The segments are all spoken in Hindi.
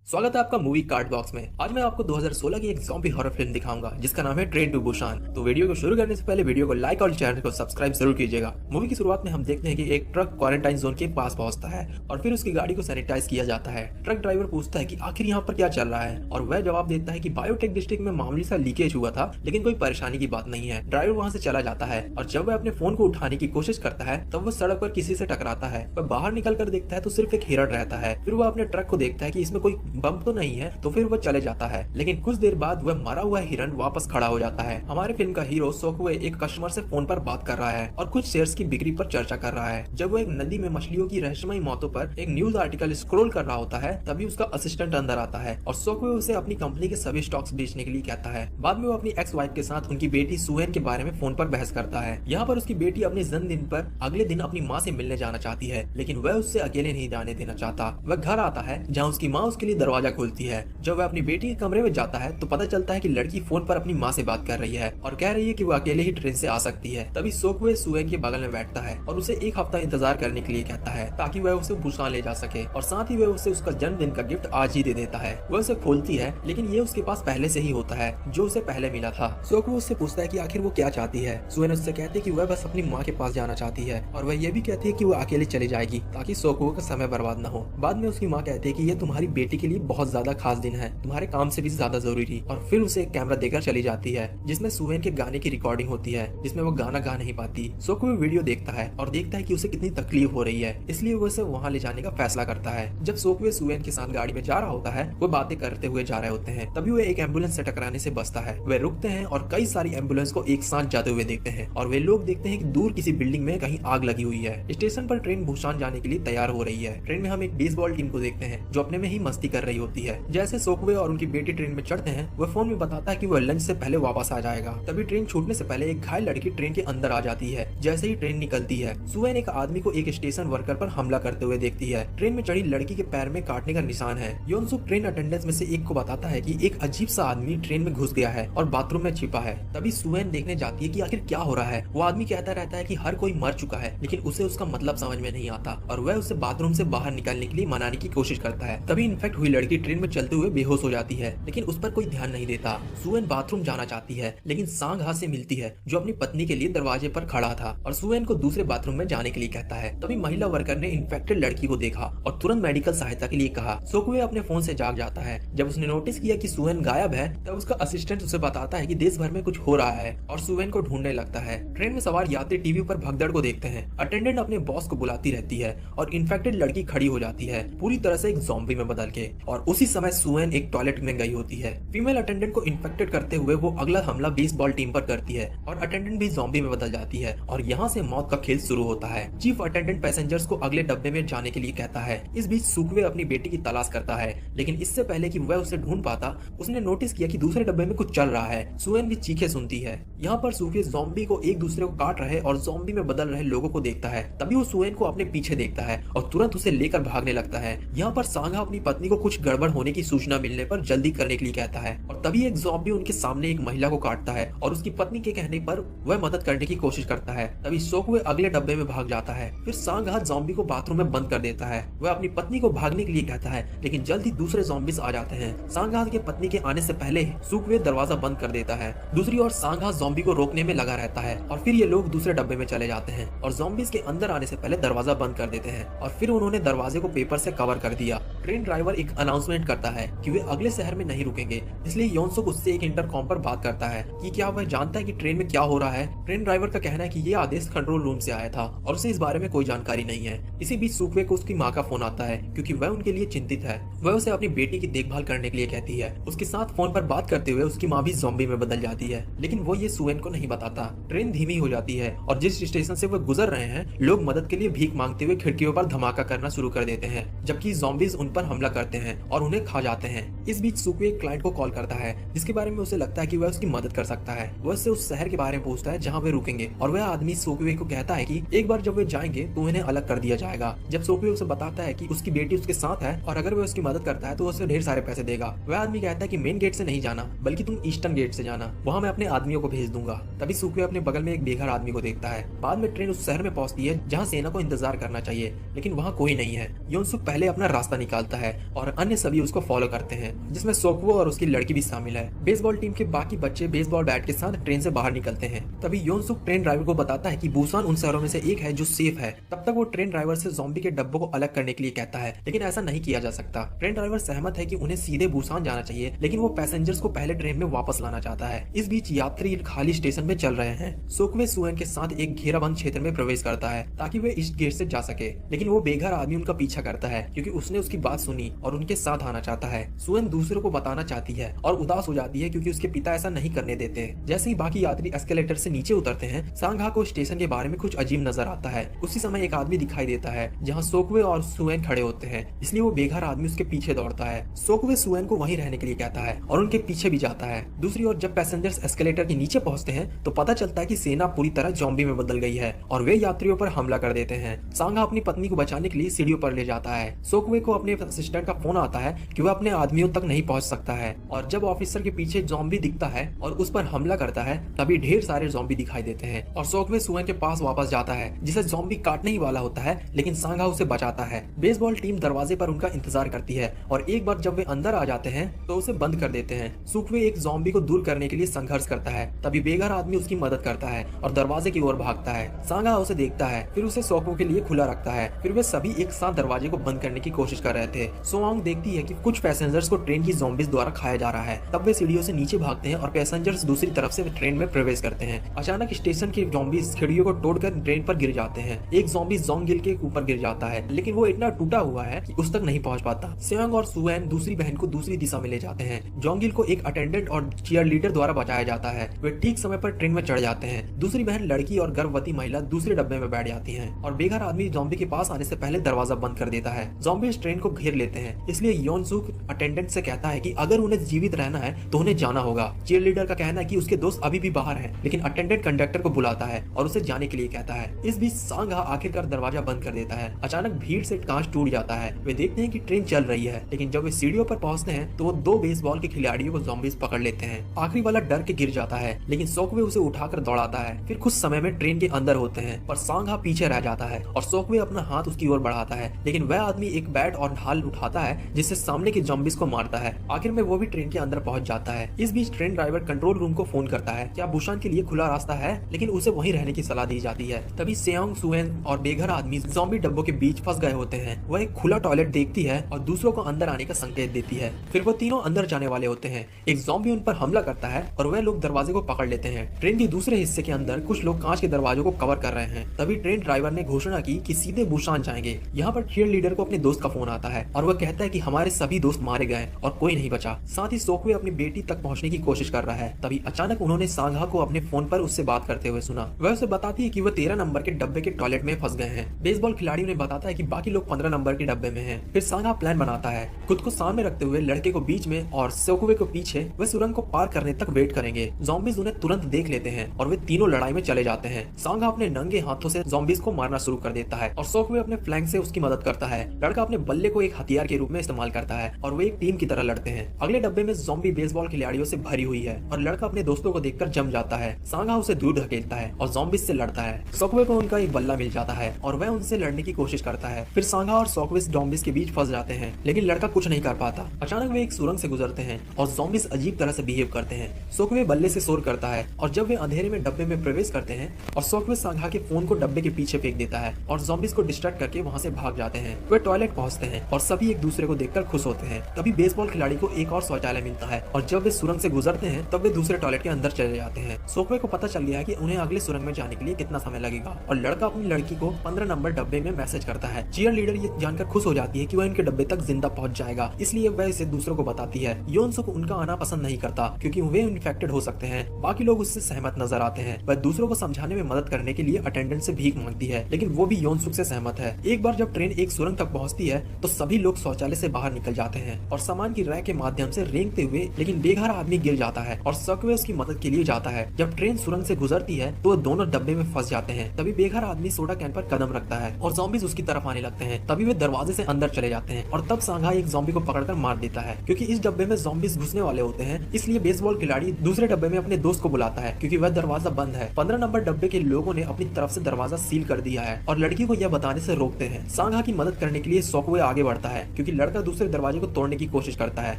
स्वागत है आपका मूवी कार्ड बॉक्स में। आज मैं आपको 2016 की एक ज़ॉम्बी हॉरर फिल्म दिखाऊंगा जिसका नाम है ट्रेन टू बुसान। तो वीडियो को शुरू करने से पहले वीडियो को लाइक और चैनल को सब्सक्राइब जरूर कीजिएगा। मूवी की शुरुआत में हम देखते हैं कि एक ट्रक क्वारंटाइन जोन के पास पहुंचता है और फिर उसकी गाड़ी को सैनिटाइज किया जाता है। ट्रक ड्राइवर पूछता है कि आखिर यहाँ पर क्या चल रहा है और वह जवाब देता है कि बायोटेक डिस्ट्रिक्ट में मामूली सा लीकेज हुआ था, लेकिन कोई परेशानी की बात नहीं है। ड्राइवर वहाँ से चला जाता है और जब वह अपने फोन को उठाने की कोशिश करता है तब वह सड़क पर किसी से टकराता है। वह बाहर निकल कर देखता है तो सिर्फ एक हिरण रहता है। फिर वह अपने ट्रक को देखता है कि इसमें कोई बम तो नहीं है, तो फिर वह चले जाता है। लेकिन कुछ देर बाद वह मरा हुआ हिरण वापस खड़ा हो जाता है। हमारे फिल्म का हीरो सोकुए एक कस्टमर से फोन पर बात कर रहा है और कुछ शेयर्स की बिक्री पर चर्चा कर रहा है। जब वह एक नदी में मछलियों की रहस्यमयी मौतों पर एक न्यूज आर्टिकल स्क्रॉल कर रहा होता है तभी उसका असिस्टेंट अंदर आता है और सोकुए उसे अपनी कंपनी के सभी स्टॉक्स बेचने के लिए कहता है। बाद में वो अपनी एक्स वाइफ के साथ उनकी बेटी सुहेन के बारे में फोन पर बहस करता है। यहाँ पर उसकी बेटी अपने जन्मदिन पर अगले दिन अपनी माँ से मिलने जाना चाहती है, लेकिन वह उससे अकेले नहीं जाने देना चाहता। वह घर आता है जहाँ उसकी माँ उसके लिए दरवाजा खोलती है। जब वह अपनी बेटी के कमरे में जाता है तो पता चलता है कि लड़की फोन पर अपनी माँ से बात कर रही है और कह रही है कि वो अकेले ही ट्रेन से आ सकती है। तभी सोकुए सुहेन के बगल में बैठता है और उसे एक हफ्ता इंतजार करने के लिए कहता है ताकि वह उसे बुसान ले जा सके और साथ ही वह उसे उसका जन्मदिन का गिफ्ट आज ही दे देता है। वह उसे खोलती है लेकिन ये उसके पास पहले से ही होता है जो उसे पहले मिला था। सोकुए उससे पूछता है कि आखिर वो क्या चाहती है। सुहेन उससे कहती है कि वह बस अपनी माँ के पास जाना चाहती है और वह ये भी कहती है कि वह अकेले चली जाएगी ताकि सोकुए का समय बर्बाद न हो। बाद में उसकी माँ कहती है कि ये तुम्हारी बेटी के लिए बहुत ज्यादा खास दिन है, तुम्हारे काम से भी ज्यादा जरूरी। और फिर उसे एक कैमरा देकर चली जाती है जिसमें सुहेन के गाने की रिकॉर्डिंग होती है जिसमें वो गाना गा नहीं पाती। सोकुए वीडियो देखता है और देखता है कि उसे कितनी तकलीफ हो रही है, इसलिए वो उसे वहाँ ले जाने का फैसला करता है। जब सोकुए सुहेन के साथ गाड़ी में जा रहा होता है वो बातें करते हुए जा रहे होते हैं तभी वो एक एम्बुलेंस से टकराने से बचता है। वे रुकते हैं और कई सारी एम्बुलेंस को एक साथ जाते हुए देखते हैं और वे लोग देखते हैं कि दूर किसी बिल्डिंग में कहीं आग लगी हुई है। स्टेशन पर ट्रेन बुसान जाने के लिए तैयार हो रही है। ट्रेन में हम एक बेसबॉल टीम को देखते हैं जो अपने में ही मस्ती कर रही होती है। जैसे सोकुए और उनकी बेटी ट्रेन में चढ़ते हैं वह फोन में बताता है कि वह लंच से पहले वापस आ जाएगा। तभी ट्रेन छूटने से पहले एक घायल लड़की ट्रेन के अंदर आ जाती है। जैसे ही ट्रेन निकलती है सुहेन एक आदमी को एक स्टेशन वर्कर पर हमला करते हुए देखती है। ट्रेन में चढ़ी लड़की के पैर में काटने का निशान है। योनसुक ट्रेन अटेंडेंस में से एक को बताता है कि एक अजीब सा आदमी ट्रेन में घुस गया है और बाथरूम में छिपा है। तभी सुहेन देखने जाती है कि आखिर क्या हो रहा है। वो आदमी कहता रहता है कि हर कोई मर चुका है, लेकिन उसे उसका मतलब समझ में नहीं आता और वह उसे बाथरूम से बाहर निकालने के लिए मनाने की कोशिश करता है। तभी इन्फेक्ट हुई लड़की ट्रेन में चलते हुए बेहोश हो जाती है, लेकिन उस पर कोई ध्यान नहीं देता। सुहेन बाथरूम जाना चाहती है लेकिन सांग हा से मिलती है जो अपनी पत्नी के लिए दरवाजे पर खड़ा था और सुहेन को दूसरे बाथरूम में जाने के लिए कहता है। तभी महिला वर्कर ने इन्फेक्टेड लड़की को देखा और तुरंत मेडिकल सहायता के लिए कहा। सोकुए अपने फोन से जाग जाता है। जब उसने नोटिस किया कि सुहेन गायब है तब उसका असिस्टेंट उसे बताता है कि देश भर में कुछ हो रहा है और सुहेन को ढूंढने लगता है। ट्रेन में सवार यात्री टीवी पर भगदड़ को देखते हैं। अटेंडेंट अपने बॉस को बुलाती रहती है और इन्फेक्टेड लड़की खड़ी हो जाती है पूरी तरह से एक ज़ॉम्बी में बदल के। और उसी समय सुहेन एक टॉयलेट में गई होती है। फीमेल अटेंडेंट को इन्फेक्टेड करते हुए वो अगला हमला बेसबॉल टीम पर करती है और अटेंडेंट भी ज़ॉम्बी में बदल जाती है और यहाँ से मौत का खेल शुरू होता है। चीफ अटेंडेंट पैसेंजर्स को अगले डब्बे में जाने के लिए कहता है। इस बीच सुकुए अपनी बेटी की तलाश करता है, लेकिन इससे पहले कि वह उसे ढूंढ पाता उसने नोटिस किया कि दूसरे डब्बे में कुछ चल रहा है। सुहेन भी चीखें सुनती है। यहाँ पर सुकुए ज़ॉम्बी को एक दूसरे को काट रहे और ज़ॉम्बी में बदल रहे लोगों को देखता है। तभी वो सुहेन को अपने पीछे देखता है और तुरंत उसे लेकर भागने लगता है। यहाँ पर सांगा अपनी पत्नी को कुछ गड़बड़ होने की सूचना मिलने पर जल्दी करने के लिए कहता है और तभी एक ज़ॉम्बी उनके सामने एक महिला को काटता है और उसकी पत्नी के कहने पर वह मदद करने की कोशिश करता है। तभी सोकुए अगले डब्बे में भाग जाता है। फिर सांगा ज़ॉम्बी को बाथरूम में बंद कर देता है। वह अपनी पत्नी को भागने के लिए कहता है, लेकिन जल्द ही दूसरे ज़ॉम्बीज आ जाते हैं। सांगा के पत्नी के आने से पहले सुकुए दरवाजा बंद कर देता है। दूसरी ओर सांगा ज़ॉम्बी को रोकने में लगा रहता है और फिर ये लोग दूसरे डब्बे में चले जाते हैं और ज़ॉम्बीज के अंदर आने से पहले दरवाजा बंद कर देते हैं और फिर उन्होंने दरवाजे को पेपर से कवर कर दिया। ट्रेन ड्राइवर एक अनाउंसमेंट करता है कि वे अगले शहर में नहीं रुकेंगे, इसलिए योनसुक उससे एक इंटरकॉम पर बात करता है कि क्या वह जानता है कि ट्रेन में क्या हो रहा है। ट्रेन ड्राइवर का कहना है कि ये आदेश कंट्रोल रूम से आया था और उसे इस बारे में कोई जानकारी नहीं है। इसी बीच सुकुए को उसकी माँ का फोन आता है क्योंकि वह उनके लिए चिंतित है। वह उसे अपनी बेटी की देखभाल करने के लिए कहती है। उसके साथ फोन पर बात करते हुए उसकी माँ भी ज़ॉम्बी में बदल जाती है, लेकिन वो ये सुहेन को नहीं बताता। ट्रेन धीमी हो जाती है और जिस स्टेशन से वह गुजर रहे हैं लोग मदद के लिए भीख मांगते हुए खिड़कियों पर धमाका करना शुरू कर देते हैं, जबकि ज़ॉम्बीज उन पर हमला करते हैं और उन्हें खा जाते हैं। इस बीच सुकुए एक क्लाइंट को कॉल करता है जिसके बारे में उसे लगता है कि वह उसकी मदद कर सकता है। वह उससे उस शहर के बारे में पूछता है जहाँ वे रुकेंगे और वह आदमी सोकुए को कहता है कि एक बार जब वे जाएंगे तो उन्हें अलग कर दिया जाएगा। जब सोकुए उसे बताता है कि उसकी बेटी उसके साथ है और अगर वह उसकी मदद करता है तो उसे ढेर सारे पैसे देगा। वह आदमी कहता है कि मेन गेट से नहीं जाना बल्कि तुम ईस्टर्न गेट से जाना, वहाँ मैं अपने आदमियों को भेज दूंगा। तभी सुकुए अपने बगल में एक बेघर आदमी को देखता है। बाद में ट्रेन उस शहर में पहुंचती है जहाँ सेना को इंतजार करना चाहिए, लेकिन वहाँ कोई नहीं है। योनसुक पहले अपना रास्ता निकालता है और अन्य सभी उसको फॉलो करते हैं, जिसमें सोकवो और उसकी लड़की भी शामिल है। बेसबॉल टीम के बाकी बच्चे बेसबॉल बैट के साथ ट्रेन से बाहर निकलते हैं। तभी योनसुक ट्रेन ड्राइवर को बताता है कि बुसान उन शहरों में से एक है जो सेफ है। तब तक वो ट्रेन ड्राइवर से ज़ॉम्बी के डब्बों को अलग करने के लिए कहता है, लेकिन ऐसा नहीं किया जा सकता। ट्रेन ड्राइवर सहमत है कि उन्हें सीधे बुसान जाना चाहिए, लेकिन वो पैसेंजर्स को पहले ट्रेन में वापस लाना चाहता है। इस बीच यात्री खाली स्टेशन में चल रहे हैं। सोकवे सुएन के साथ एक घेराबंद क्षेत्र में प्रवेश करता है ताकि वे इस गेट से जा सके, लेकिन वो बेघर आदमी उनका पीछा करता है क्योंकि उसने उसकी बात सुनी और उनके साथ आना चाहता है। सुएन दूसरों को बताना चाहती है और उदास हो जाती है क्योंकि उसके पिता ऐसा नहीं करने देते। जैसे ही बाकी यात्री एस्केलेटर से नीचे उतरते हैं, सांघा को स्टेशन के बारे में कुछ अजीब नजर आता है। उसी समय एक आदमी दिखाई देता है जहाँ सोकवे और सुएन खड़े होते हैं, इसलिए वो बेघर आदमी उसके पीछे दौड़ता है। सोकवे सुएन को वहीं रहने के लिए कहता है और उनके पीछे भी जाता है। दूसरी ओर जब पैसेंजर्स एस्केलेटर के नीचे पहुंचते हैं तो पता चलता है कि सेना पूरी तरह ज़ॉम्बी में बदल गई है और वे यात्रियों पर हमला कर देते हैं। सांघा अपनी पत्नी को बचाने के लिए सीढ़ियों पर ले जाता है। सोकवे को अपने असिस्टेंट का फोन आता है कि वह अपने आदमियों तक नहीं पहुंच सकता है, और जब ऑफिसर के पीछे ज़ॉम्बी दिखता है और उस पर हमला करता है तभी ढेर सारे ज़ॉम्बी दिखाई देते हैं और सोकवे सुएन के पास वापस जाता है जिसे ज़ॉम्बी काटने ही वाला होता है, लेकिन सांघा उसे बचाता है। बेसबॉल टीम दरवाजे पर उनका इंतजार करती है और एक बार जब वे अंदर आ जाते हैं तो उसे बंद कर देते हैं। सोकवे एक ज़ॉम्बी को दूर करने के लिए संघर्ष करता है, तभी बेघर आदमी उसकी मदद करता है और दरवाजे की ओर भागता है। सांघा उसे देखता है, फिर उसे सोकवे के लिए खुला रखता है। फिर वे सभी एक साथ दरवाजे को बंद करने की कोशिश कर रहे थे। सोआंग देखती है कि कुछ पैसेंजर्स को ट्रेन की ज़ॉम्बीज द्वारा खाया जा रहा है। तब वे सीढ़ियों से नीचे भागते हैं और पैसेंजर्स दूसरी तरफ से ट्रेन में प्रवेश करते हैं। अचानक स्टेशन के ज़ॉम्बीज खिड़कियों को तोड़कर ट्रेन पर गिर जाते हैं। एक ज़ॉम्बी जोंगिल के ऊपर गिर जाता है, लेकिन वो इतना टूटा हुआ है कि उस तक नहीं पहुंच पाता। सेयांग और सुएन दूसरी बहन को दूसरी दिशा में ले जाते हैं। जोंगिल को एक अटेंडेंट और चीयर लीडर द्वारा बचाया जाता है। वे ठीक समय पर ट्रेन में चढ़ जाते हैं। दूसरी बहन लड़की और गर्भवती महिला दूसरे डब्बे में बैठ जाती है और बेघर आदमी ज़ॉम्बी के पास आने से पहले दरवाजा बंद कर देता है। ज़ॉम्बी इस ट्रेन को घेर लेते हैं, इसलिए योनसुक अटेंडेंट से कहता है कि अगर उन्हें जीवित रहना है तो उन्हें जाना होगा। चीयर लीडर का कहना है कि उसके दोस्त अभी भी बाहर हैं, लेकिन अटेंडेंट कंडक्टर को बुलाता है और उसे जाने के लिए कहता है। इस बीच सांघा आखिरकार दरवाजा बंद कर देता है। अचानक भीड़ से कांच टूट जाता है। वे देखते हैं कि ट्रेन चल रही है, लेकिन जब वे सीढ़ियों पर पहुंचते हैं तो वो दो बेसबॉल के खिलाड़ियों को ज़ॉम्बीज पकड़ लेते हैं। आखिरी वाला डर के गिर जाता है, लेकिन सोकवे उसे उठाकर दौड़ाता है। फिर कुछ समय में ट्रेन के अंदर होते हैं, पर सांघा पीछे रह जाता है और सोकवे अपना हाथ उसकी ओर बढ़ाता है, लेकिन वह आदमी एक बैट और ढाल उठाता है जिससे सामने के ज़ॉम्बीज को मारता है। आखिर में वो भी ट्रेन के अंदर पहुंच जाता है। इस बीच ट्रेन ड्राइवर कंट्रोल रूम को फोन करता है क्या बुशान के लिए खुला रास्ता है, लेकिन उसे वहीं रहने की सलाह दी जाती है। तभी सेयांग सुएन और बेघर आदमी ज़ॉम्बी डब्बों के बीच फंस गए होते हैं। वह एक खुला टॉयलेट देखती है और दूसरों को अंदर आने का संकेत देती है। फिर वो तीनों अंदर जाने वाले होते हैं। एक ज़ॉम्बी उन पर हमला करता है और वह लोग दरवाजे को पकड़ लेते हैं। ट्रेन के दूसरे हिस्से के अंदर कुछ लोग कांच के दरवाजों को कवर कर रहे हैं। तभी ट्रेन ड्राइवर ने घोषणा की कि सीधे बुशान जाएंगे। यहाँ पर चीयर लीडर को अपने दोस्त का फोन आता है और वह कहता है कि हमारे सभी दोस्त मारे गए और कोई नहीं बचा। साथ ही सोकवे अपनी बेटी तक पहुँचने की कोशिश कर रहा है। तभी अचानक उन्होंने सांघा को अपने फोन पर उससे बात करते हुए सुना। वह उसे बताती है कि वह 13 नंबर के डब्बे के टॉयलेट में फंस गए हैं। बेसबॉल खिलाड़ी उन्हें बताता है कि बाकी लोग 15 नंबर के डब्बे में हैं। फिर सांघा प्लान बनाता है, खुद को सामने रखते हुए लड़के को बीच में और सोकवे को पीछे। वे सुरंग को पार करने तक वेट करेंगे। ज़ॉम्बीज उन्हें तुरंत देख लेते हैं और वे तीनों लड़ाई में चले जाते हैं। सांघा अपने नंगे हाथों से ज़ॉम्बीज को मारना शुरू कर देता है और सोकवे अपने फ्लैंक से उसकी मदद करता है। लड़का अपने बल्ले को एक हथियार के रूप में इस्तेमाल करता है और वे एक टीम की तरह लड़ते हैं। अगले डब्बे में ज़ॉम्बी बेसबॉल खिलाड़ियों से भरी हुई है और लड़का अपने दोस्तों को देखकर जम जाता है। सांघा उसे दूर ढकेलता है और ज़ॉम्बीज से लड़ता है। सोकवे को उनका एक बल्ला मिल जाता है और वह उनसे लड़ने की कोशिश करता है। फिर सांघा और सोकवे ज़ॉम्बीज के बीच फंस जाते हैं, लेकिन लड़का कुछ नहीं कर पाता। अचानक वे एक सुरंग से गुजरते हैं और ज़ॉम्बीज अजीब तरह से बिहेव करते हैं। सोकवे बल्ले से शोर करता है और जब वे अंधेरे में डब्बे में प्रवेश करते हैं और सोकवे सांघा के फोन को डब्बे के पीछे फेंक देता है और ज़ॉम्बीज को डिस्ट्रैक्ट करके वहां से भाग जाते हैं। वे टॉयलेट पहुंचते हैं और सभी एक दूसरे को देखकर खुश होते हैं। तभी बेसबॉल खिलाड़ी को एक और शौचालय मिलता है और जब वे सुरंग से गुजरते हैं तब वे दूसरे टॉयलेट के अंदर चले जाते हैं। सोकवे को पता चल गया है कि उन्हें अगले सुरंग में जाने के लिए कितना समय लगेगा और लड़का अपनी लड़की को 15 नंबर डब्बे में मैसेज करता है। चीयर लीडर ये जानकर खुश हो जाती है कि वह इनके डब्बे तक जिंदा पहुंच जाएगा, इसलिए वह इसे दूसरों को बताती है। योनसुक उनका आना पसंद नहीं करता क्योंकि वे इन्फेक्टेड हो सकते हैं। बाकी लोग उससे सहमत नजर आते हैं। वह दूसरों को समझाने में मदद करने के लिए अटेंडेंट से भीख मांगती है, लेकिन वो भी योनसुक से सहमत है। एक बार जब ट्रेन एक सुरंग तक पहुंचती है तो सभी लोग शौचालय से बाहर निकल जाते हैं और सामान की रैक के माध्यम से रेंगते हुए, लेकिन बेघर आदमी गिर जाता है और सोकवे उसकी मदद के लिए जाता है। जब ट्रेन सुरंग से गुजरती है तो दोनों डब्बे में फंस जाते हैं। तभी बेघर आदमी सोडा कैन पर कदम रखता है और ज़ॉम्बीज उसकी तरफ आने लगते हैं। तभी वे दरवाजे से अंदर चले जाते हैं और तब सांघा एक ज़ॉम्बी को पकड़कर मार देता है। क्योंकि इस डब्बे में ज़ॉम्बीज घुसने वाले होते हैं, इसलिए बेसबॉल खिलाड़ी दूसरे डब्बे में अपने दोस्त को बुलाता है क्योंकि वह दरवाजा बंद है। 15 नंबर डब्बे के लोगों ने अपनी तरफ से दरवाजा सील कर दिया है और लड़की को यह बताने से रोकते हैं। सांघा की मदद करने के लिए सोकवे आगे बढ़ता है क्योंकि लड़का दूसरे दरवाजे को तोड़ने की कोशिश करता है।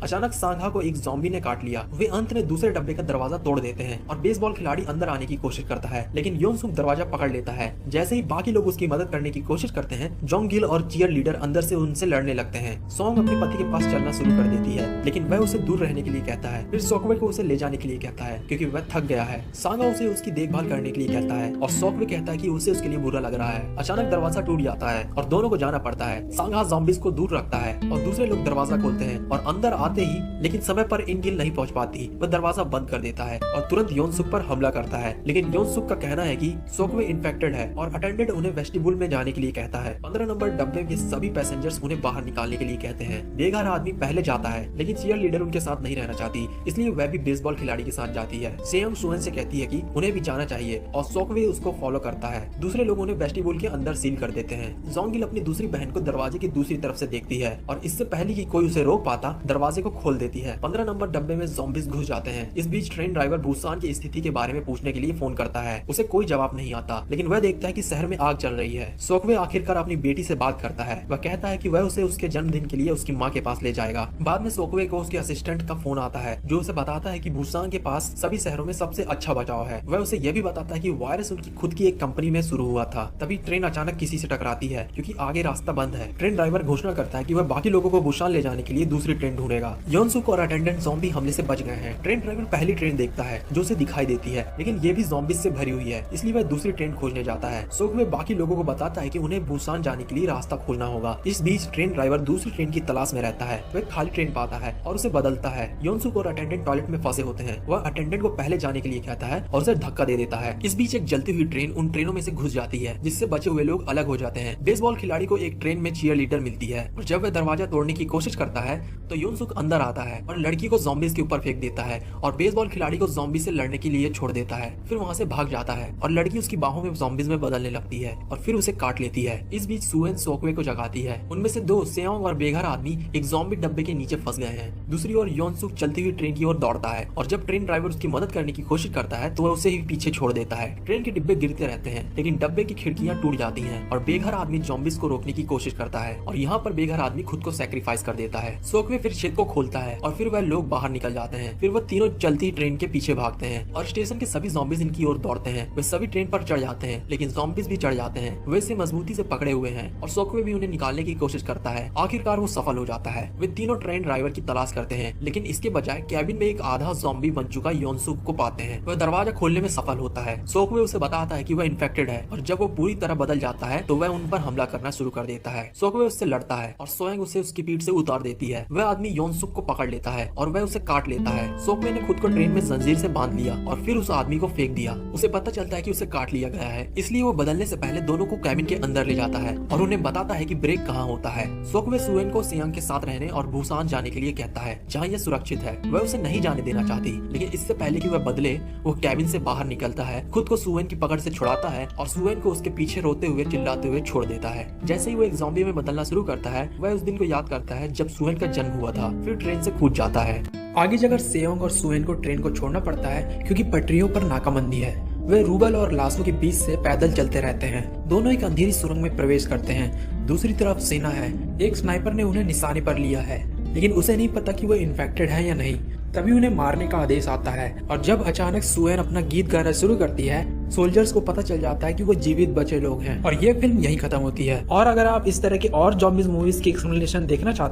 अचानक सांघा को एक ज़ॉम्बी ने काट लिया। वे अंत में दूसरे डब्बे का दरवाजा तोड़ देते हैं और बेसबॉल खिलाड़ी अंदर आने की कोशिश करता है, लेकिन योनसुक दरवाजा पकड़ लेता है। जैसे ही बाकी लोग उसकी मदद करने की कोशिश करते हैं, जोंग गिल और चीयर लीडर अंदर से उनसे लड़ने लगते हैं। सोंग अपने पति के पास चलना शुरू कर देती है, लेकिन वह उसे दूर रहने के लिए कहता है। फिर सोकवे को उसे ले जाने के लिए कहता है क्योंकि वह थक गया है। सांगा उसे उसकी देखभाल करने के लिए कहता है और सोकवे कहता है कि उसे उसके लिए बुरा लग रहा है। अचानक दरवाजा टूट जाता है और दोनों को जाना पड़ता है। सांगा ज़ॉम्बीज को दूर रखता है और दूसरे लोग दरवाजा खोलते हैं और अंदर आते ही लेकिन समय पर इन गिल नहीं पहुंच पाती। वह दरवाजा बंद कर देता है और तुरंत योनसुक पर हमला करता है, लेकिन योनसुक का कहना है कि सोकवे इन्फेक्टेड है और अटेंडेंट उन्हें वेस्टिब्यूल में जाने के लिए कहता है। 15 नंबर डब्बे के सभी पैसेंजर्स उन्हें बाहर निकालने के लिए कहते हैं। बेघर आदमी पहले जाता है, लेकिन चीयर लीडर उनके साथ नहीं रहना चाहती, इसलिए वह भी बेसबॉल खिलाड़ी के साथ जाती है। सेयोंग सुएन से कहती है कि उन्हें भी जाना चाहिए और सोकवे उसको फॉलो करता है। दूसरे लोग उन्हें वेस्टिब्यूल के अंदर सील कर देते हैं। जोंग गिल अपनी दूसरी बहन को दरवाजे की दूसरी तरफ से देखती है और इससे पहले कि कोई उसे रोक पाता दरवाजे को खोल देती है। 15 नंबर डब्बे में ज़ॉम्बीज घुस जाते हैं। इस बीच ट्रेन ड्राइवर बुसान की स्थिति के बारे में पूछने के लिए फोन करता है। उसे कोई जवाब नहीं आता, लेकिन वह देखता है कि शहर में आग चल रही है। सोकवे आखिरकार अपनी बेटी से बात करता है। वह कहता है कि वह उसे उसके जन्मदिन के लिए उसकी माँ के पास ले जाएगा। बाद में सोकवे को उसके असिस्टेंट का फोन आता है जो उसे बताता है कि बुसान के पास सभी शहरों में सबसे अच्छा बचाव है। वह उसे यह भी बताता है कि वायरस उनकी खुद की एक कंपनी में शुरू हुआ था। तभी ट्रेन अचानक किसी से टकराती है क्योंकि आगे रास्ता बंद है। ट्रेन ड्राइवर घोषणा करता है कि वह बाकी लोगों को बुसान ले जाने के लिए दूसरी ट्रेन ढूंढेगा। योनसुक और अटेंडेंट ज़ॉम्बी हमले से बच गए हैं। ट्रेन ड्राइवर पहली ट्रेन देखता है जो उसे दिखाई देती है, लेकिन ये भी ज़ॉम्बीज से भरी हुई है, इसलिए वह दूसरी ट्रेन खोजने जाता है। सोकवे बाकी लोगों को बताता है कि उन्हें बुसान जाने के लिए रास्ता खोलना होगा। इस बीच ट्रेन ड्राइवर दूसरी ट्रेन की तलाश में रहता है। वह खाली ट्रेन पाता है और उसे बदलता है। योनसुक और अटेंडेंट टॉयलेट में फंसे होते हैं। वह अटेंडेंट को पहले जाने के लिए कहता है और उसे धक्का दे देता है। इस बीच एक जलती हुई ट्रेन उन ट्रेनों में से घुस जाती है, जिससे बचे हुए लोग अलग हो जाते हैं। बेसबॉल खिलाड़ी को एक ट्रेन में चीयर लीडर मिलती है और जब वह दरवाजा तोड़ने की कोशिश करता है तो योनसुक अंदर आता है और लड़की को ज़ॉम्बीज के ऊपर फेंक देता है और बेसबॉल खिलाड़ी को ज़ॉम्बी से लड़ने के लिए छोड़ देता है। फिर वहाँ से भाग जाता है और लड़की उसकी बाहों में ज़ॉम्बीज में बदलने लगती है और फिर उसे काट लेती है। इस बीच सुएन सोकवे को जगाती है। उनमें से दो सेयोंग और बेघर आदमी एक ज़ॉम्बी डब्बे के नीचे फंस गए हैं। दूसरी ओर योनसुक चलती हुई ट्रेन की ओर दौड़ता है और जब ट्रेन ड्राइवर उसकी मदद करने की कोशिश करता है तो वह उसे ही पीछे छोड़ देता है। ट्रेन के डिब्बे गिरते रहते हैं, लेकिन डब्बे की खिड़कियां टूट जाती हैं और बेघर आदमी ज़ॉम्बीज को रोकने की कोशिश करता है और यहाँ पर बेघर आदमी खुद को सैक्रिफाइस कर देता है। सोकवे फिर छेद को खोलता है और फिर वह लोग बाहर निकल जाते हैं। फिर वह तीनों चलती ट्रेन के पीछे भागते हैं और स्टेशन के सभी ज़ॉम्बीज इनकी ओर दौड़ते हैं। वे सभी ट्रेन पर चढ़ जाते हैं, लेकिन ज़ॉम्बीज भी चढ़ जाते हैं। वे इसे मजबूती से पकड़े हुए हैं और सोकवे भी उन्हें निकालने की कोशिश करता है। आखिरकार वो सफल हो जाता है। वे तीनों ट्रेन ड्राइवर की तलाश करते हैं, लेकिन इसके बजाय कैबिन में एक आधा ज़ॉम्बी बन चुका योनसुक को पाते हैं। वह दरवाजा खोलने में सफल होता है। सोकवे उसे बताता है कि वह इन्फेक्टेड है और जब वो पूरी तरह बदल जाता है तो वह उन पर हमला करना शुरू कर देता है। सोकवे उससे लड़ता है और सोएंग उसे उसकी पीठ से उतार देती है। वह आदमी योनसुक को पकड़ लेता है और वह उसे काट लेता है। सोकवे ने खुद को ट्रेन में जंजीर से बांध लिया और फिर उस आदमी को फेंक दिया। उसे पता चलता है कि उसे काट लिया गया है, इसलिए वो बदलने से पहले दोनों को कैबिन के अंदर ले जाता है और उन्हें बताता है कि ब्रेक कहाँ होता है। सोकवे सुएन को सियांग के साथ रहने और बुसान जाने के लिए कहता है जहाँ यह सुरक्षित है। वह उसे नहीं जाने देना चाहती, लेकिन इससे पहले कि वह बदले वो कैबिन से बाहर निकलता है, खुद को सुएन की पकड़ से छुड़ाता है और सुएन को उसके पीछे रोते हुए चिल्लाते हुए छोड़ देता है। जैसे ही वो एक ज़ॉम्बी में बदलना शुरू करता है, वह उस दिन को याद करता है जब सुएन का जन्म हुआ था। फिर ट्रेन से कूद जाता है। आगे जाकर सेयोंग और सुएन को ट्रेन को छोड़ना पड़ता है क्योंकि पटरियों पर नाकाबंदी है। वे रूबल और लाशों के बीच से पैदल चलते रहते हैं। दोनों एक अंधेरी सुरंग में प्रवेश करते हैं। दूसरी तरफ सेना है। एक स्नाइपर ने उन्हें निशाने पर लिया है, लेकिन उसे नहीं पता कि वो इन्फेक्टेड है या नहीं। तभी उन्हें मारने का आदेश आता है और जब अचानक सुएन अपना गीत गाना शुरू करती है, सोल्जर्स को पता चल जाता है कि वो जीवित बचे लोग हैं और ये फिल्म यहीं खत्म होती है। और अगर आप इस तरह की और ज़ॉम्बीज़ मूवीज की एक्सप्लेनेशन देखना चाहते हैं